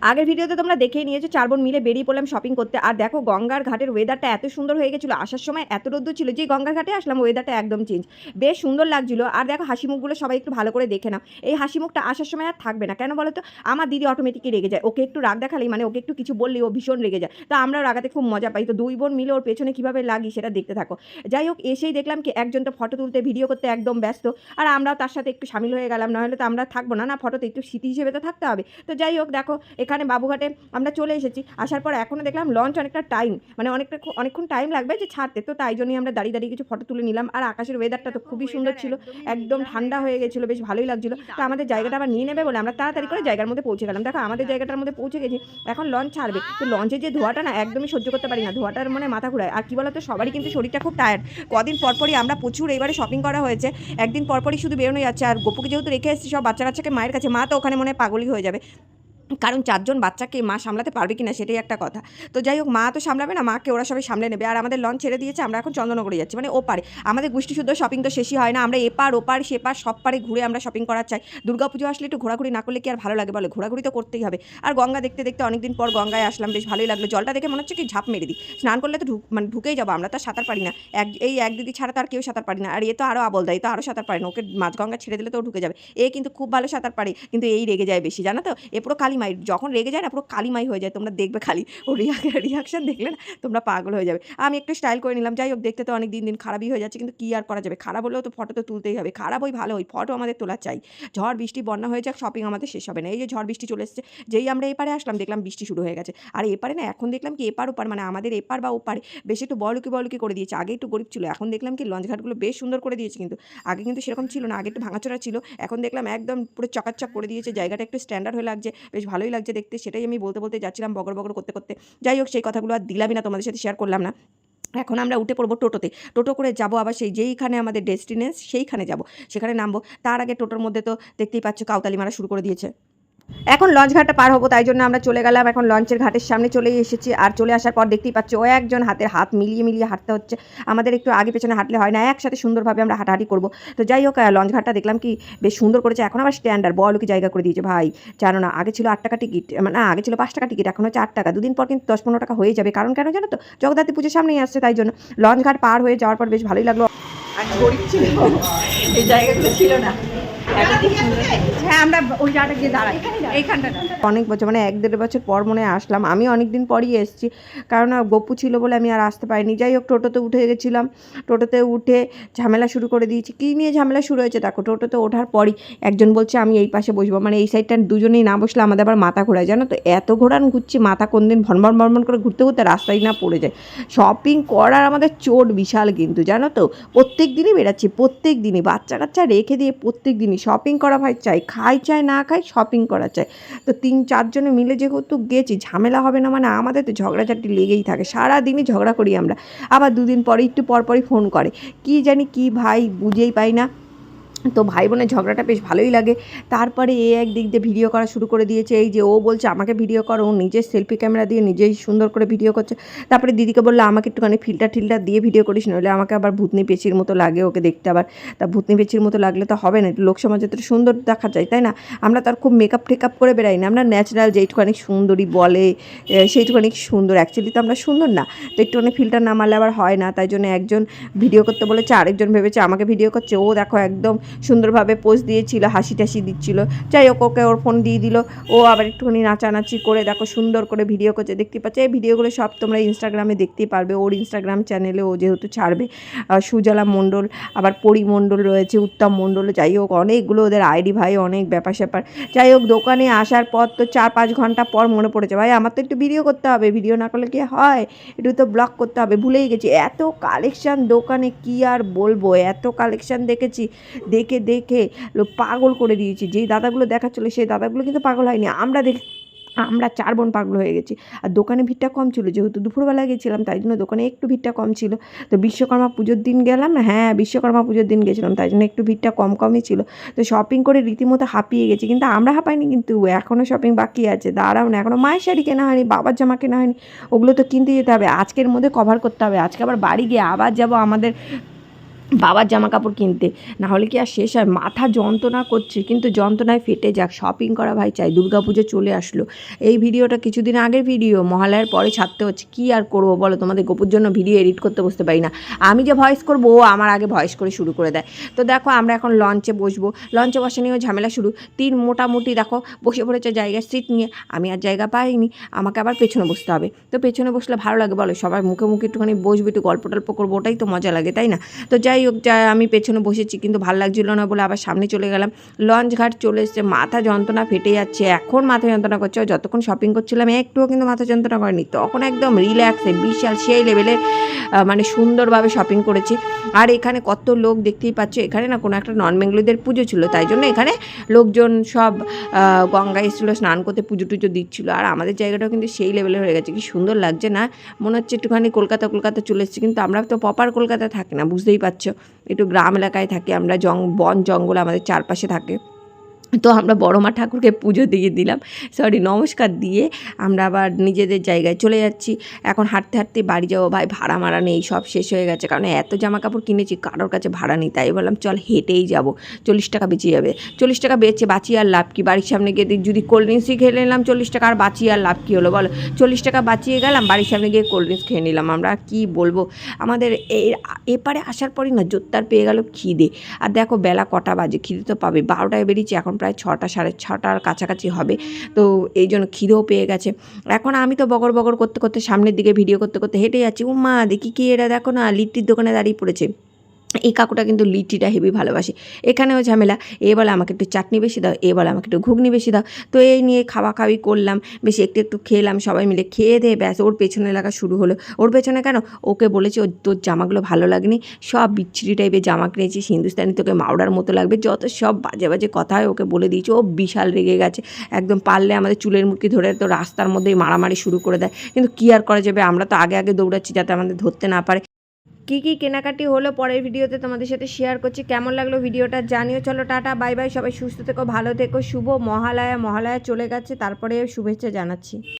আগের ভিডিওতে তোমরা দেখেই নিয়েছো 4 বোন মিলে বেরিয়ে পড়লাম শপিং করতে। আর দেখো গঙ্গার ঘাটের ওয়েদারটা এত সুন্দর হয়ে গেছিলো, আসার সময় এত রোদ্দুর ছিল, যেই গঙ্গার ঘাটে আসলাম ওয়েদারটা একদম চেঞ্জ, বেশ সুন্দর লাগছিলো। আর দেখো হাসি মুখগুলো সবাই একটু ভালো করে দেখে নাও, এই হাসি মুখটা আসার সময় আর থাকবে না। কেন বলো তো? আমার দিদি অটোমেটিকই রেগে যায়, ওকে একটু রাগ দেখালেই মানে ওকে একটু কিছু বললেই ও ভীষণ রেগে যায়। তো আমরাও রাগাতে খুব মজা পাই। তো 2 বোন মিলে ওর পেছনে কীভাবে লাগি সেটা দেখতে থাকো। যাই হোক, এসেই দেখলাম কি একজন তো ফটো তুলতে ভিডিও করতে একদম ব্যস্ত, আর আমরাও তার সাথে একটু সামিল হয়ে গেলাম, নাহলে তো আমরা থাকবো না, না ফটোতে একটু স্মৃতি হিসেবে তো থাকতে হবে। তো যাই হোক, দেখো এখানে বাবুঘাটে আমরা চলে এসেছি। আসার পর এখনও দেখলাম লঞ্চ অনেকটা টাইম, মানে অনেকক্ষণ টাইম লাগবে যে ছাড়তে, তো তাই জন্যই আমরা দাঁড়িয়ে দাঁড়িয়ে কিছু ফটো তুলে নিলাম। আর আকাশের ওয়েদারটা তো খুবই সুন্দর ছিল, একদম ঠান্ডা হয়ে গেছিলো, বেশ ভালোই লাগছিলো। তো আমাদের জায়গাটা আবার নিয়ে নেবে বলে আমরা তাড়াতাড়ি করে জায়গার মধ্যে পৌঁছে গেলাম। দেখো আমাদের জায়গাটার মধ্যে পৌঁছে গেছি, এখন লঞ্চ ছাড়বে। তো লঞ্চের যে ধোঁয়াটা না একদমই সহ্য করতে পারি না, ধোঁয়াটার মানে মাথা ঘুরায়। আর কি বলতো, সবারই কিন্তু শরীরটা খুব টায়ার্ড, কদিন পরপরই আমরা প্রচুর এবারে শপিং করা হয়েছে, একদিন পরপরই শুধু বেরোনো যাচ্ছে। আর গপুকে যেহেতু রেখে এসেছি সব বাচ্চা কাচ্চাকে মায়ের কাছে, মা তো ওখানে মনে হয় পাগলই হয়ে যাবে, কারণ 4 জন বাচ্চাকে মা সামলাতে পারবে কিনা সেটাই একটা কথা। তো যাই হোক, মা তো সামলাবে না, মাকে ওরা সবাই সামলে নেবে। আর আমাদের লঞ্চ ছেড়ে দিয়েছে, আমরা এখন চন্দননগরে যাচ্ছি, মানে ওপারে। আমাদের গোষ্ঠী শুদ্ধ শপিং তো শেষই হয় না, আমরা এপার ওপার সেপার সব পারে ঘুরে আমরা শপিং করার চাই। দুর্গাপুজো আসলে একটু ঘোরাঘুরি না করলে কি আর ভালো লাগে বলো? ঘোরাঘুরি তো করতেই হবে। আর গঙ্গা দেখতে দেখতে অনেকদিন পর গঙ্গায় আসলাম, বেশ ভালোই লাগলো। জলটা দেখে মনে হচ্ছে কি ঝাঁপ মেরে দিই, স্নান করলে তো মানে ঢুকেই যাবো। আমরা তো সাঁতার পারি না, এক দিদি ছাড়া তো আর কেউ সাঁতার পারি না। আর এ তো আরও আবল দেয়, তো আরও সাঁতার পারে না, ওকে মাঝ গঙ্গা ছেড়ে দিলে তো ঢুকে যাবে। এ কিন্তু খুব ভালো সাঁতার পারে, কিন্তু এই রেগে যায় বেশি, জানো তো? এ পুরো কালিমাই, যখন রেগে যায় না পুরো কালিমাই হয়ে যায়। তোমরা দেখবে খালি ও রিয়াকশান দেখলে না তোমরা পাগল হয়ে যাবে। আমি একটু স্টাইল করে নিলাম। যাই হোক, দেখতে তো অনেক দিন খারাপই হয়ে যাচ্ছে, কিন্তু কী আর করা যাবে? খারাপ হলেও তো ফটো তো তুলতেই হবে, খারাপ ওই ভালো ওই ফটো আমাদের তোলা চাই। ঝড় বৃষ্টি বন্যা হয়ে যাক, শপিং আমাদের শেষ হবে না। এই যে ঝড় বৃষ্টি চলে এসেছে, যেই আমরা এপারে আসলাম দেখলাম বৃষ্টি শুরু হয়ে গেছে। আর এপারে না এখন দেখলাম কি এপার ওপার, মানে আমাদের এপার বা ওপারে বেশ একটু বড়লুকি করে দিয়েছে। আগে একটু গরিব ছিল, এখন দেখলাম কি লঞ্চ ঘাটগুলো বেশ সুন্দর করে দিয়েছে, কিন্তু আগে কিন্তু সেরকম ছিল না, আগে একটু ভাঙাচোরা ছিল, এখন দেখলাম একদম পুরো চকাচক করে দিয়েছে। জায়গাটা একটু স্ট্যান্ডার্ড হয়ে লাগছে, বেশ ভালোই লাগছে দেখতে। সেটাই আমি বলতে যাচ্ছিলাম বগর বগর করতে করতে। যাই হোক, সেই কথাগুলো আর দিলামই না, তোমাদের সাথে শেয়ার করলাম না। এখন আমরা উঠে পড়বো টোটোতে, টোটো করে যাবো আবার সেই যেইখানে আমাদের ডেস্টিনেশন সেইখানে যাব, সেখানে নামবো। তার আগে টোটোর মধ্যে তো দেখতেই পাচ্ছ কাউতালি মারা শুরু করে দিয়েছে। এখন লঞ্চ ঘাটটা পার হবো, তাই জন্য আমরা চলে গেলাম, এখন লঞ্চের ঘাটের সামনে চলেই এসেছি। আর চলে আসার পর দেখতেই পাচ্ছ ও একজন হাতের হাত মিলিয়ে হাঁটতে হচ্ছে, আমাদের একটু আগে পেছনে হাঁটলে হয় না, একসাথে সুন্দরভাবে আমরা হাঁটাহাঁটি করবো। তো যাই হোক, লঞ্চ ঘাটটা দেখলাম কি বেশ সুন্দর করেছে, এখন আবার স্ট্যান্ডার্ড বড়লোকি জায়গা করে দিয়েছে ভাই। জানো না, আগে ছিল 8 টাকা টিকিট, মানে না আগে ছিল 5 টাকা টিকিট, এখন হচ্ছে 8 টাকা। দুদিন পর কিন্তু 10-15 টাকা হয়ে যাবে, কারণ কেন জানো তো? জগদ্ধাত্রী পুজোর সামনেই আসছে, তাই জন্য। লঞ্চ ঘাট পার হয়ে যাওয়ার পর বেশ ভালোই লাগলো। আর গরিব ছিল, এই জায়গাগুলো ছিল না। হ্যাঁ, আমরা ওই জায়গাটা গিয়ে দাঁড়াই, এইখানটাটা অনেক বছর, মানে 1-1.5 বছর পর মনে আসলাম। আমি অনেক দিন পরই এসেছি, কারণ গপু ছিল বলে আমি আর আসতে পারিনি। যাই হোক, টোটোতে উঠে গেছিলাম, টোটোতে উঠে ঝামেলা শুরু করে দিয়েছি। কী নিয়ে ঝামেলা শুরু হয়েছে দেখো, টোটোতে ওঠার পরই একজন বলছে আমি এই পাশে বসবো, মানে এই সাইডটা দুজনেই না বসলে আমাদের আবার মাথা ঘোরায়, জানো তো? এত ঘুরছি মাথা, কোন দিন ভনভন করে ঘুরতে রাস্তায় না পড়ে যায়। শপিং করার আমাদের চোট বিশাল কিন্তু, জানো তো? প্রত্যেক দিনই বেরাচ্ছি, প্রত্যেক দিনই বাচ্চা কাচ্চা রেখে দিয়ে প্রত্যেক দিনই শপিং করা ভাই চাই, খাই চাই না খাই শপিং করা চাই। তো 3-4 জনে মিলে যেহেতু গেছি, ঝামেলা হবে না মানে? আমাদের তো ঝগড়াঝাটি লেগেই থাকে, সারাদিনই ঝগড়া করি আমরা। আবার 2 দিন পরে একটু পরপরই ফোন করে, কি জানি কি ভাই বুঝেই পাই না। তো ভাই বোনের ঝগড়াটা বেশ ভালোই লাগে। তারপরে এ একদিক দিয়ে ভিডিও করা শুরু করে দিয়েছে, এই যে ও বলছে আমাকে ভিডিও করো, ও নিজের সেলফি ক্যামেরা দিয়ে নিজেই সুন্দর করে ভিডিও করছে। তারপরে দিদিকে বললো আমাকে একটুখানি ফিল্টার দিয়ে ভিডিও করিস, নইলে আমাকে আবার ভূতনি পেঁচির মতো লাগে ওকে দেখতে। আবার তা ভূতনি পেঁচির মতো লাগলে তো হবে না, একটু লোক সমাজে তো সুন্দর দেখা যায়, তাই না? আমরা তো আর খুব মেকআপ টেকআপ করে বেড়াই না, আমরা ন্যাচারাল যেইটুখানি সুন্দরী বলে সেইটুখানি সুন্দর, অ্যাকচুয়ালি তো আমরা সুন্দর না। তো একটুখানি ফিল্টার না মারলে আবার হয় না, তাই জন্য একজন ভিডিও করতে বলেছে, আরেকজন ভেবেছে আমাকে ভিডিও করছে। ও দেখো একদম সুন্দরভাবে পোজ দিয়েছিল, হাসি টাসি দিচ্ছিল। যাই হোক, ওকে ওর ফোন দিয়ে দিল, ও আবার একটুখানি নাচানাচি করে দেখো সুন্দর করে ভিডিও করছে, দেখতে পাচ্ছে। এই ভিডিওগুলো সব তোমরা ইনস্টাগ্রামে দেখতেই পারবে, ওর ইনস্টাগ্রাম চ্যানেলে ও যেহেতু ছাড়বে। সুজলা মণ্ডল, আবার পরিমণ্ডল রয়েছে, উত্তম মণ্ডল, যাই হোক অনেকগুলো ওদের আইডি ভাই, অনেক ব্যাপার স্যাপার। যাই হোক, দোকানে আসার পর তো 4-5 ঘন্টা পর মনে পড়েছে ভাই আমার তো একটু ভিডিও করতে হবে, ভিডিও না করলে কি হয়? একটু তো ব্লগ করতে হবে, ভুলেই গেছি। এত কালেকশান দোকানে কি আর বলবো, এত কালেকশান দেখেছি, দেখে পাগল করে দিয়েছি। যেই দাদাগুলো দেখাচ্ছিলো সেই দাদাগুলো কিন্তু পাগল হয়নি, আমরা 4 বোন পাগল হয়ে গেছি। আর দোকানে ভিড়টা কম ছিল, যেহেতু দুপুরবেলা গেছিলাম তাই জন্য দোকানে একটু ভিড়টা কম ছিল। তো বিশ্বকর্মা পুজোর দিন গেলাম না, হ্যাঁ বিশ্বকর্মা পুজোর দিন গেছিলাম, তাই জন্য একটু ভিড়টা কমই ছিল। তো শপিং করে রীতিমতো হাঁপিয়ে গেছি, কিন্তু আমরা হাঁপাইনি, কিন্তু এখনও শপিং বাকি আছে, দাঁড়াও না, এখনও মায়ের শাড়ি কেনা হয়নি, বাবার জামা কেনা হয়নি, ওগুলো তো কিনতে যেতে হবে, আজকের মধ্যে কভার করতে হবে। আজকে আবার বাড়ি গিয়ে আবার যাব আমাদের বাবার জামা কাপড় কিনতে, না হলে কি আর শেষ হয়? মাথা যন্ত্রণা করছে, কিন্তু যন্ত্রণায় ফেটে যাক, শপিং করা ভাই চাই। দুর্গাপুজো চলে আসলো, এই ভিডিওটা কিছুদিন আগের ভিডিও, মহালয়ার পরে ছাড়তে হচ্ছে, কি আর করবো বলো, তোমাদের গোপুর জন্য ভিডিও এডিট করতে বসতে পারি না। আমি যে ভয়েস করবো ও আমার আগে ভয়েস করে শুরু করে দেয়। তো দেখো আমরা এখন লঞ্চে বসবো, লঞ্চে বসে নিয়েও ঝামেলা শুরু। মোটামুটি দেখো বসে পড়েছে জায়গায় সিট নিয়ে, আমি আর জায়গা পাইনি, আমাকে আবার পেছনে বসতে হবে। তো পেছনে বসলে ভালো লাগে বলো, সবার মুখে মুখে একটুখানি বসবো, একটু গল্প টল্প করবো, ওটাই তো মজা লাগে, তাই না? তো যাই হোক, আমি পেছনে বসেছি, কিন্তু ভালো লাগছিলো না বলে আবার সামনে চলে গেলাম। লঞ্চ ঘাট চলে এসছে, মাথা যন্ত্রণা ফেটে যাচ্ছে, এখন মাথা যন্ত্রণা করছে। যতক্ষণ শপিং করছিলাম একটুও কিন্তু মাথা যন্ত্রণা করেনি, তখন একদম রিল্যাক্সে বিশাল সেই লেভেলের মানে সুন্দরভাবে শপিং করেছি। আর এখানে কত লোক দেখতেই পাচ্ছ, এখানে না কোনো একটা নন বেঙ্গলিদের পুজো ছিল, তাই জন্য এখানে লোকজন সব গঙ্গায় এসেছিলো স্নান করতে, পুজো টুজো দিচ্ছিলো। আর আমাদের জায়গাটাও কিন্তু সেই লেভেলের হয়ে গেছে, কি সুন্দর লাগছে না? মনে হচ্ছে একটুখানি কলকাতা চলে এসেছি, কিন্তু আমরা তো প্রপার কলকাতায় থাকি না, বুঝতেই পারছো, একটু গ্রাম এলাকায় থাকি আমরা, বন জঙ্গল আমাদের চারপাশে থাকে। তো আমরা বড় মা ঠাকুরকে পুজো দিয়ে দিলাম, নমস্কার দিয়ে আমরা আবার নিজেদের জায়গায় চলে যাচ্ছি। এখন হাঁটতে হাঁটতে বাড়ি যাবো ভাই, ভাড়া মারা নেই, সব শেষ হয়ে গেছে, কারণ এত জামা কাপড় কিনেছি, কারোর কাছে ভাড়া নেই। তাই বললাম চল হেঁটেই যাব, 40 টাকা বেঁচে যাবে। 40 টাকা বাঁচিয়ে আর লাভ কি? বাড়ির সামনে গিয়ে যদি কোল্ড ড্রিঙ্কসই খেয়ে নিলাম 40 টাকা, আর বাঁচিয়ে আর লাভ কী হলো বলো? 40 টাকা বাঁচিয়ে গেলাম, বাড়ির সামনে গিয়ে কোল্ড ড্রিঙ্কস খেয়ে নিলাম। আমরা কি বলবো, আমাদের এপারে আসার পরই না জোরদার পেয়ে গেল খিদে। আর দেখো বেলা কটা বাজে, খিদে তো পাবে, 12টায় বেরিয়েছি, এখন প্রায় 6টা সাড়ে 6টার কাছাকাছি হবে। তো এই জন্য খিদেও পেয়ে গেছে। এখন আমি তো বগর বগর করতে করতে সামনের দিকে ভিডিও করতে করতে হেঁটে যাচ্ছি। মা দেখি কি, এরা দেখো না লিট্টির দোকানে দাঁড়িয়ে পড়েছে। এই কাকুটা কিন্তু লিট্টিটা হেভি ভালোবাসে। এখানেও ঝামেলা, এ বলে আমাকে একটু চাটনি বেশি দাও, এ বলে আমাকে একটু ঘুগনি বেশি দাও। তো এই নিয়ে খাওয়াখাওয়ি করলাম, বেশি একটু খেলাম, সবাই মিলে খেয়ে দিয়ে ব্যাস ওর পেছনে লাগা শুরু হলো। ওর পেছনে কেন, ওকে বলেছি তোর জামাগুলো ভালো লাগেনি, সব বিচ্ছিরি টাইপের জামা কিনেছিস, হিন্দুস্তানি তোকে মাওড়ার মতো লাগবে, যত সব বাজে বাজে কথা হয় ওকে বলে দিয়েছি। ও বিশাল রেগে গেছে, একদম পারলে আমাদের চুলের মুঠি ধরে তো রাস্তার মধ্যেই মারামারি শুরু করে দেয়। কিন্তু কী আর করা যাবে, আমরা তো আগে আগে দৌড়াচ্ছি যাতে আমাদের ধরতে না পারে। কী কী কেনাকাটি হলো পরের ভিডিওতে তোমাদের সাথে শেয়ার করছি। কেমন লাগলো ভিডিওটা জানিও। চলো টাটা বাই বাই, সবাই সুস্থ থেকো, ভালো থেকো। শুভ মহালয়া চলে গেছে, তারপরে শুভেচ্ছা জানাচ্ছি।